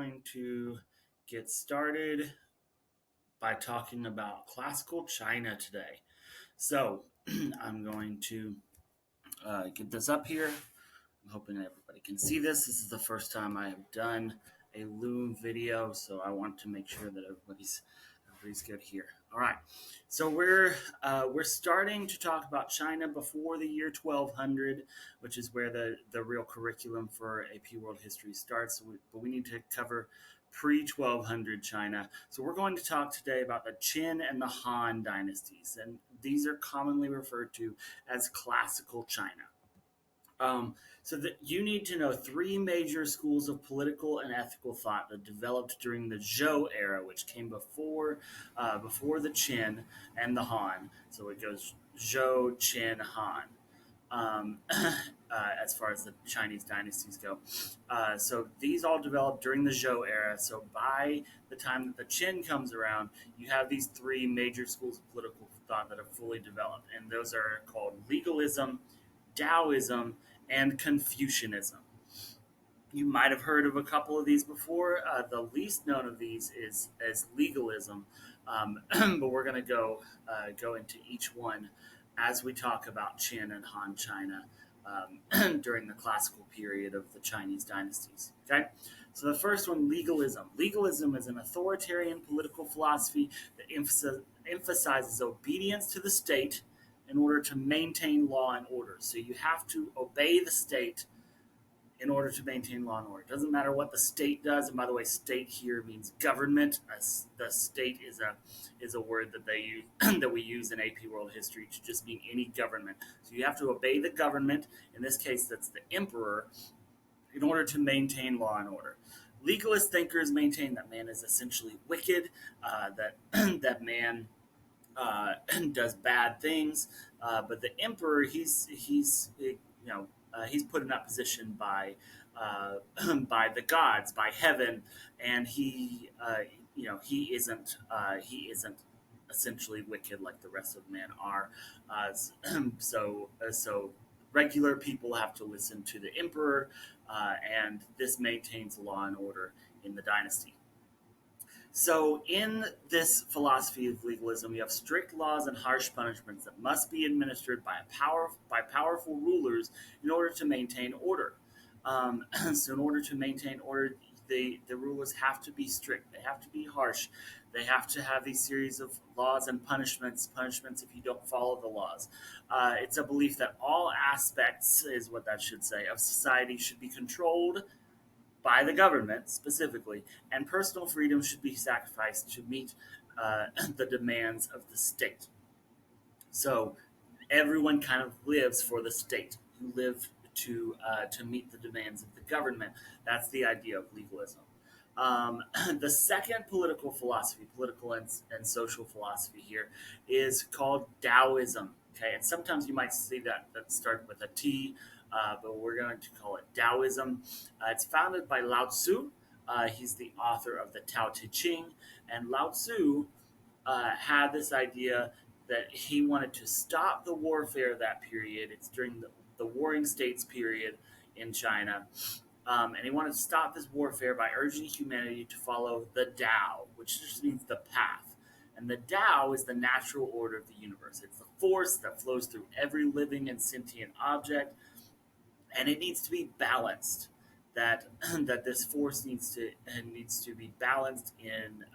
going to get started by talking about classical China today. So I'm going to get this up here. I'm hoping everybody can see this. This is the first time I have done a Loom video, so I want to make sure that everybody's good here. All right, so we're starting to talk about China before the year 1200, which is where the real curriculum for AP World History starts. But we need to cover pre-1200 China. So we're going to talk today about the Qin and the Han dynasties, and these are commonly referred to as classical China. So that you need to know three major schools of political and ethical thought that developed during the Zhou Era, which came before the Qin and the Han. So it goes Zhou, Qin, Han. As far as the Chinese dynasties go, so these all developed during the Zhou era. So by the time that the Qin comes around, you have these three major schools of political thought that have fully developed, and those are called legalism, Daoism, and Confucianism. You might have heard of a couple of these before. The least known of these is legalism, but we're going to go into each one as we talk about Qin and Han China during the classical period of the Chinese dynasties. Okay, so the first one, legalism. Legalism is an authoritarian political philosophy that emphasizes obedience to the state in order to maintain law and order. So you have to obey the state in order to maintain law and order. It doesn't matter what the state does. And by the way, state here means government. The state is a word that they use that we use in AP World History to just mean any government. So you have to obey the government. In this case, that's the emperor, in order to maintain law and order. Legalist thinkers maintain that man is essentially wicked, that that man does bad things, but the emperor he's put in that position by the gods, by heaven, and he isn't essentially wicked like the rest of men are. So regular people have to listen to the emperor, and this maintains law and order in the dynasty. So, in this philosophy of legalism, you have strict laws and harsh punishments that must be administered by powerful rulers in order to maintain order. So, in order to maintain order, the rulers have to be strict. They have to be harsh. They have to have these series of laws and punishments if you don't follow the laws. It's a belief that all aspects, is what that should say, of society should be controlled by the government specifically, and personal freedom should be sacrificed to meet the demands of the state. So everyone kind of lives for the state. You live to meet the demands of the government. That's the idea of legalism. The second political philosophy, political and social philosophy here, is called Taoism. Okay, and sometimes you might see that started with a T, but we're going to call it Taoism. It's founded by Lao-Tzu. He's the author of the Tao Te Ching, and Lao-Tzu had this idea that he wanted to stop the warfare of that period. It's during the Warring States period in China. And he wanted to stop this warfare by urging humanity to follow the Tao, which just means the path. And the Tao is the natural order of the universe. It's the force that flows through every living and sentient object, and it needs to be balanced. That this force needs to be balanced in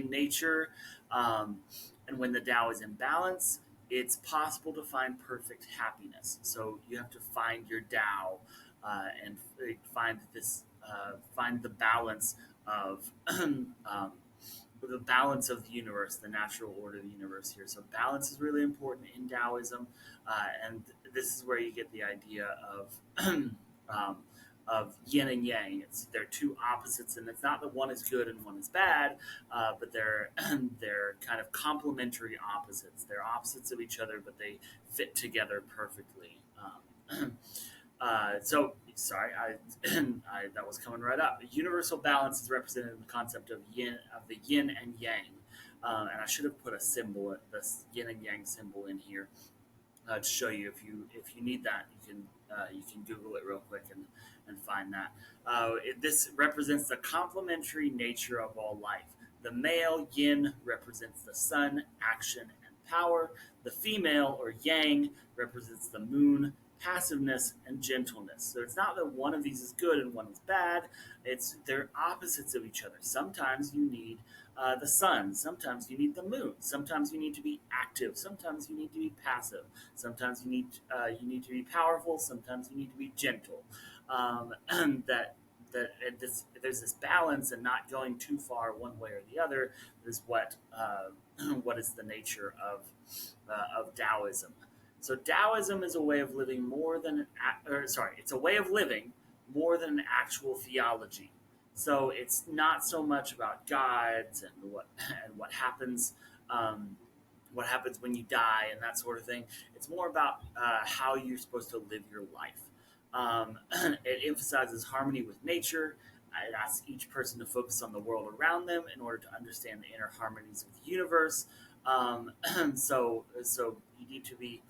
nature, and when the Tao is in balance, it's possible to find perfect happiness. So you have to find your Tao and find the balance of the balance of the universe, the natural order of the universe here. So balance is really important in Taoism, and this is where you get the idea of yin and yang. They're two opposites, and it's not that one is good and one is bad, but they're kind of complementary opposites. They're opposites of each other, but they fit together perfectly. That was coming right up. Universal balance is represented in the concept of the yin and yang, and I should have put a symbol, this yin and yang symbol, in here. to show you. If you need that, you can Google it real quick and find that. This represents the complementary nature of all life. The male yin represents the sun, action, and power. The female or yang represents the moon, passiveness, and gentleness. So it's not that one of these is good and one is bad. It's they're opposites of each other. Sometimes you need the sun. Sometimes you need the moon. Sometimes you need to be active. Sometimes you need to be passive. Sometimes you need to be powerful. Sometimes you need to be gentle. That there's this balance and not going too far one way or the other is what is the nature of Taoism. So Taoism is a way of living more than it's a way of living more than an actual theology. So it's not so much about gods and um, what happens when you die and that sort of thing. It's more about how you're supposed to live your life. It emphasizes harmony with nature. It asks each person to focus on the world around them in order to understand the inner harmonies of the universe. Um, so you need to be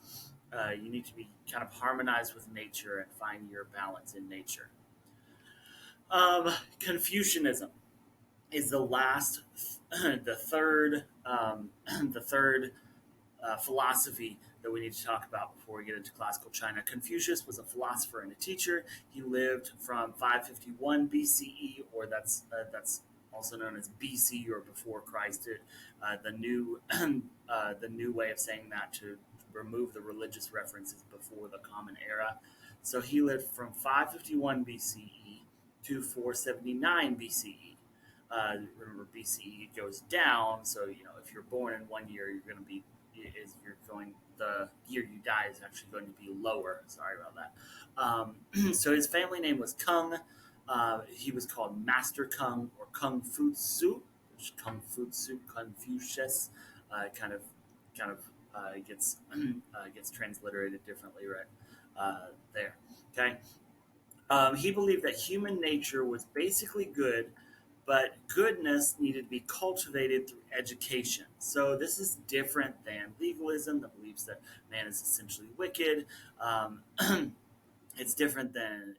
kind of harmonized with nature and find your balance in nature. Confucianism is the last, the third, the third philosophy that we need to talk about before we get into classical China. Confucius was a philosopher and a teacher. He lived from 551 BCE, or that's also known as BC or before Christ. The new the new way of saying that to remove the religious references before the Common Era. So he lived from 551 BCE to 479 BCE. Remember, BCE goes down, so if you're born in one year, you're going to be is you're going the year you die is actually going to be lower. Sorry about that. So his family name was Kung. He was called Master Kung or Kung Fu-tzu, which Fu-tzu, Confucius, kind of gets transliterated differently right there. Okay. He believed that human nature was basically good, but goodness needed to be cultivated through education. So this is different than legalism that believes that man is essentially wicked. Um, it's different than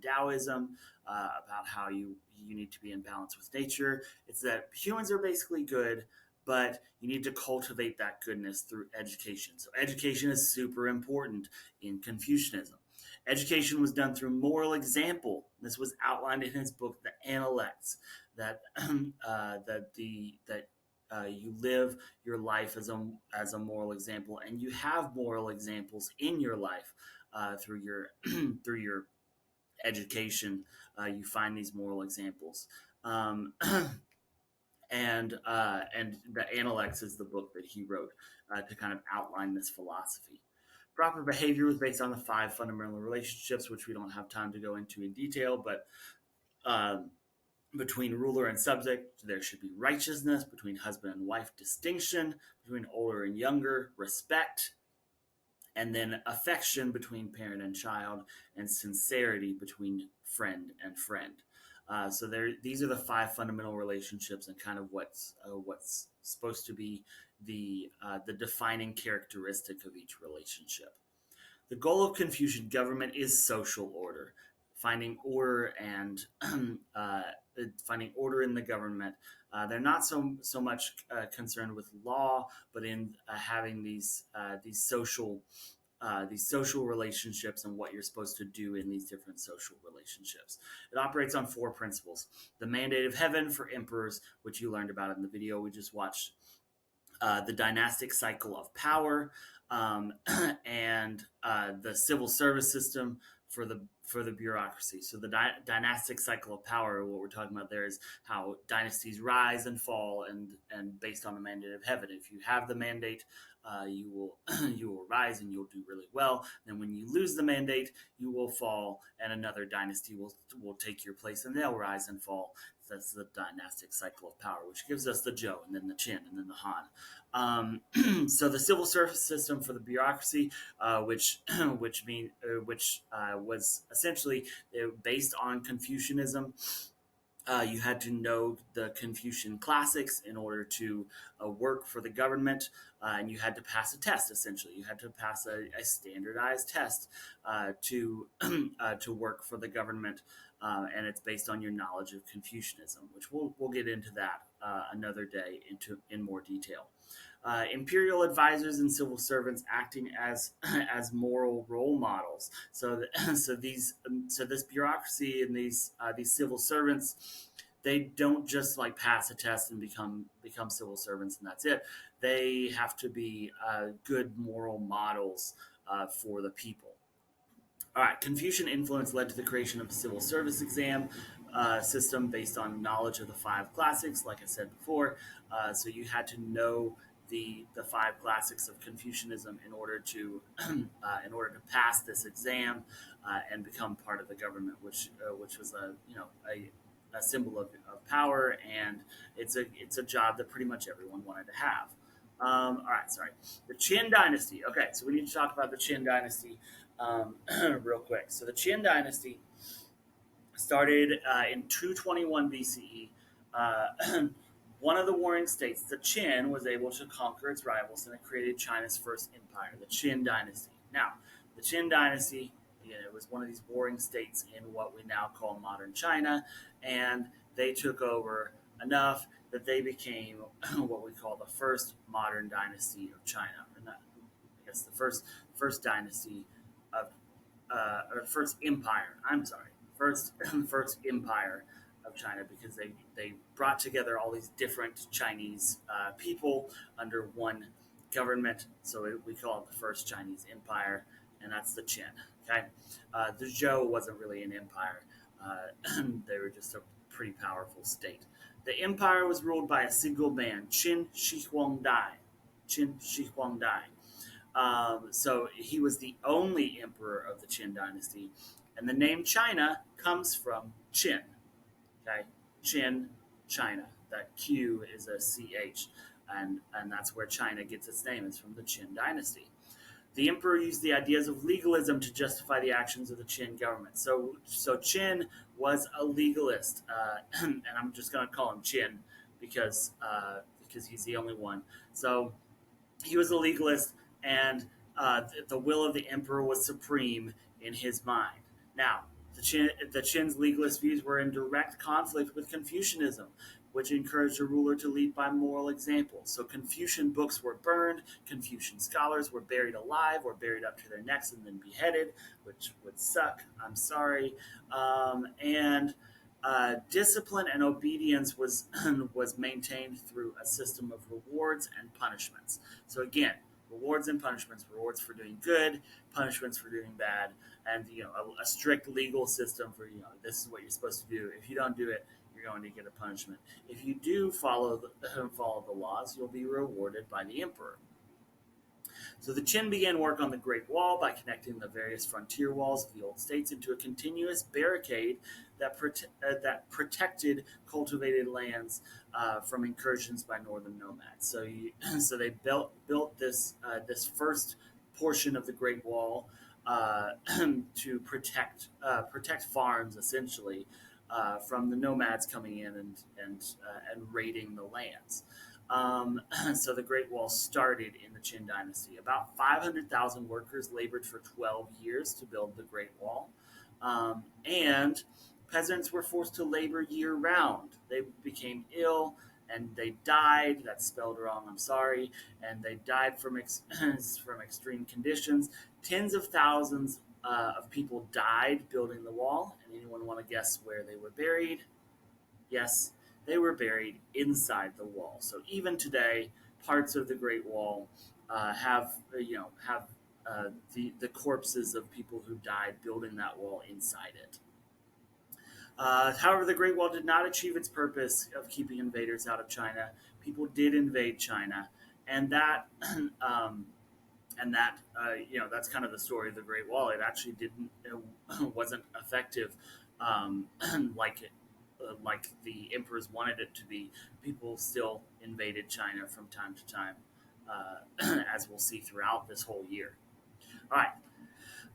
Taoism about how you need to be in balance with nature. It's that humans are basically good, but you need to cultivate that goodness through education. So education is super important in Confucianism. Education was done through moral example. This was outlined in his book, The Analects, that you live your life as a moral example, and you have moral examples in your life through your through your education. You find these moral examples. Um, and the Analects is the book that he wrote to kind of outline this philosophy. Proper behavior was based on the five fundamental relationships, which we don't have time to go into in detail, but um, between ruler and subject, there should be righteousness. Between husband and wife, distinction. Between older and younger, respect. And then affection between parent and child, and sincerity between friend and friend. So these are the five fundamental relationships, and kind of what's supposed to be the defining characteristic of each relationship. The goal of Confucian government is social order, finding order and finding order in the government. They're not so much concerned with law, but in having these social relationships and what you're supposed to do in these different social relationships. It operates on four principles: the mandate of heaven for emperors, which you learned about in the video we just watched, the dynastic cycle of power, and the civil service system for the bureaucracy. So the dynastic cycle of power, what we're talking about there is how dynasties rise and fall, and based on the mandate of heaven. If you have the mandate, you will you will rise and you'll do really well. Then when you lose the mandate, you will fall, and another dynasty will take your place, and they'll rise and fall. That's the dynastic cycle of power, which gives us the Zhou, and then the Qin, and then the Han. So the civil service system for the bureaucracy, which was essentially based on Confucianism. You had to know the Confucian classics in order to work for the government, and you had to pass a test. Essentially, you had to pass a standardized test to work for the government, and it's based on your knowledge of Confucianism, which we'll get into that another day in more detail. Imperial advisors and civil servants acting as as moral role models. So this bureaucracy and these civil servants, they don't just like pass a test and become civil servants and that's it. They have to be good moral models for the people. All right, Confucian influence led to the creation of a civil service exam system based on knowledge of the five classics, like I said before. So you had to know the five classics of Confucianism in order to in order to pass this exam and become part of the government, which was a symbol of power, and it's a job that pretty much everyone wanted to have. All right, sorry. The Qin Dynasty. Okay, so we need to talk about the Qin Dynasty real quick. So the Qin Dynasty started in 221 BCE. One of the warring states, the Qin, was able to conquer its rivals, and it created China's first empire, the Qin Dynasty. Now, the Qin Dynasty, again, it was one of these warring states in what we now call modern China, and they took over enough that they became what we call the first modern dynasty of China, or not, I guess the first dynasty of or first empire. I'm sorry, first empire of China, because they brought together all these different Chinese people under one government. So we call it the first Chinese empire, and that's the Qin. Okay, the Zhou wasn't really an empire; they were just a pretty powerful state. The empire was ruled by a single man, Qin Shi Huangdai. Qin Shi Huangdai. So he was the only emperor of the Qin dynasty, and the name China comes from Qin. Okay, Qin, China. That Q is a CH, and that's where China gets its name. It's from the Qin dynasty. The emperor used the ideas of legalism to justify the actions of the Qin government. So Qin was a legalist, and I'm just going to call him Qin because he's the only one. So he was a legalist, and the will of the emperor was supreme in his mind. Now, the Qin's legalist views were in direct conflict with Confucianism, which encouraged a ruler to lead by moral example. So Confucian books were burned, Confucian scholars were buried alive or buried up to their necks and then beheaded, which would suck. I'm sorry. And discipline and obedience was was maintained through a system of rewards and punishments. So again, rewards and punishments: rewards for doing good, punishments for doing bad, and a strict legal system for this is what you're supposed to do. If you don't do it, you're going to get a punishment. If you do follow the laws, you'll be rewarded by the emperor. So the Qin began work on the Great Wall by connecting the various frontier walls of the old states into a continuous barricade that protected cultivated lands from incursions by northern nomads. So they built this first portion of the Great Wall to protect farms, essentially, from the nomads coming in and raiding the lands. So the Great Wall started in the Qin Dynasty. About 500,000 workers labored for 12 years to build the Great Wall. And peasants were forced to labor year round. They became ill and they died. That's spelled wrong, I'm sorry. And they died from from extreme conditions. Tens of thousands of people died building the wall. And anyone want to guess where they were buried? Yes, they were buried inside the wall. So even today, parts of the Great Wall have the corpses of people who died building that wall inside it. However, the Great Wall did not achieve its purpose of keeping invaders out of China. People did invade China, and that's kind of the story of the Great Wall. It actually wasn't effective like it like the emperors wanted it to be. People still invaded China from time to time, as we'll see throughout this whole year. All right,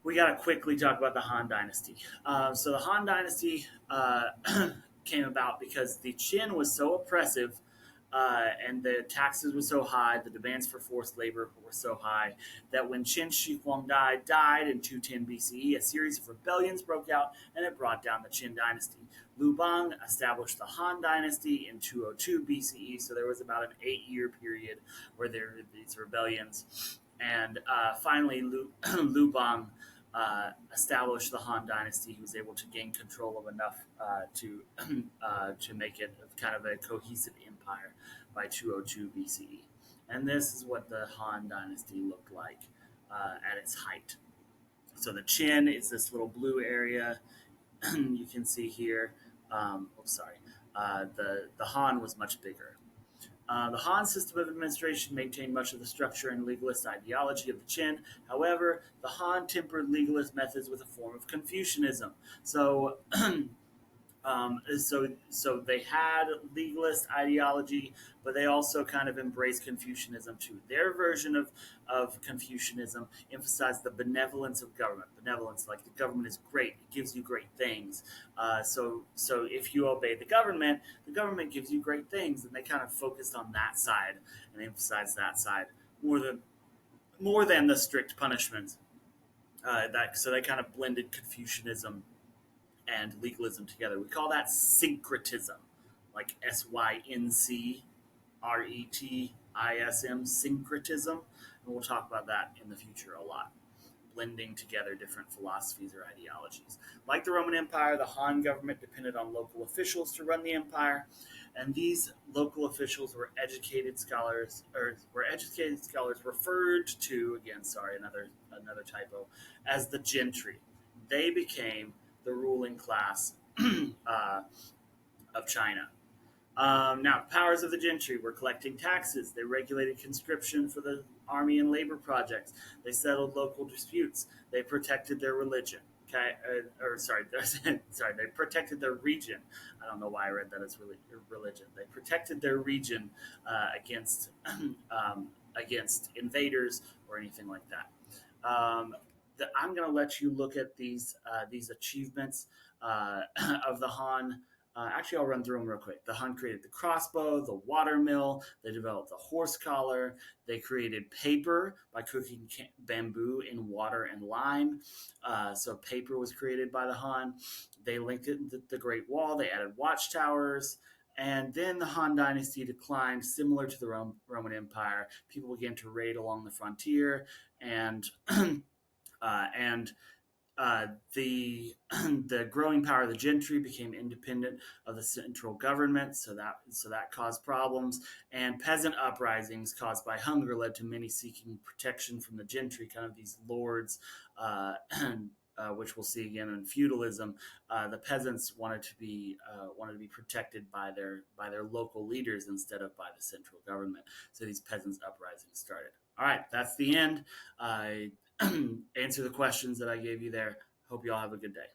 we got to quickly talk about the Han Dynasty. So the Han Dynasty came about because the Qin was so oppressive, and the taxes were so high, the demands for forced labor were so high, that when Qin Shi Huangdi died in 210 BCE, a series of rebellions broke out and it brought down the Qin dynasty. Lu Bang established the Han dynasty in 202 BCE, so there was about an 8-year period where there were these rebellions. And finally, Lu Bang established the Han dynasty. He was able to gain control of enough to make it kind of a cohesive empire by 202 BCE. And this is what the Han dynasty looked like at its height. So the Qin is this little blue area you can see here. The Han was much bigger. The Han system of administration maintained much of the structure and legalist ideology of the Qin. However, the Han tempered legalist methods with a form of Confucianism. So so they had legalist ideology, but they also kind of embraced Confucianism too. Their version of Confucianism emphasized the benevolence of government. Benevolence, like the government is great, it gives you great things. So if you obey the government gives you great things, and they kind of focused on that side and emphasized that side more than the strict punishments. So they kind of blended Confucianism and legalism together. We call that syncretism, like syncretism, syncretism. And we'll talk about that in the future a lot, blending together different philosophies or ideologies. Like the Roman Empire, the Han government depended on local officials to run the empire, and these local officials were educated scholars, referred to, again, sorry, another typo, as the gentry. They became the ruling class of China. Now, the powers of the gentry were collecting taxes. They regulated conscription for the army and labor projects. They settled local disputes. They protected their religion. Okay, they protected their region. I don't know why I read that as religion. They protected their region against invaders or anything like that. I'm going to let you look at these achievements of the Han. Actually, I'll run through them real quick. The Han created the crossbow, the watermill. They developed the horse collar. They created paper by cooking bamboo in water and lime. So paper was created by the Han. They linked it to the Great Wall. They added watchtowers. And then the Han dynasty declined, similar to the Roman Empire. People began to raid along the frontier, and the the growing power of the gentry became independent of the central government, so that caused problems. And peasant uprisings caused by hunger led to many seeking protection from the gentry, kind of these lords, which we'll see again in feudalism. The peasants wanted to be protected by their local leaders instead of by the central government. So these peasants uprisings started. All right, that's the end. Answer the questions that I gave you there. Hope you all have a good day.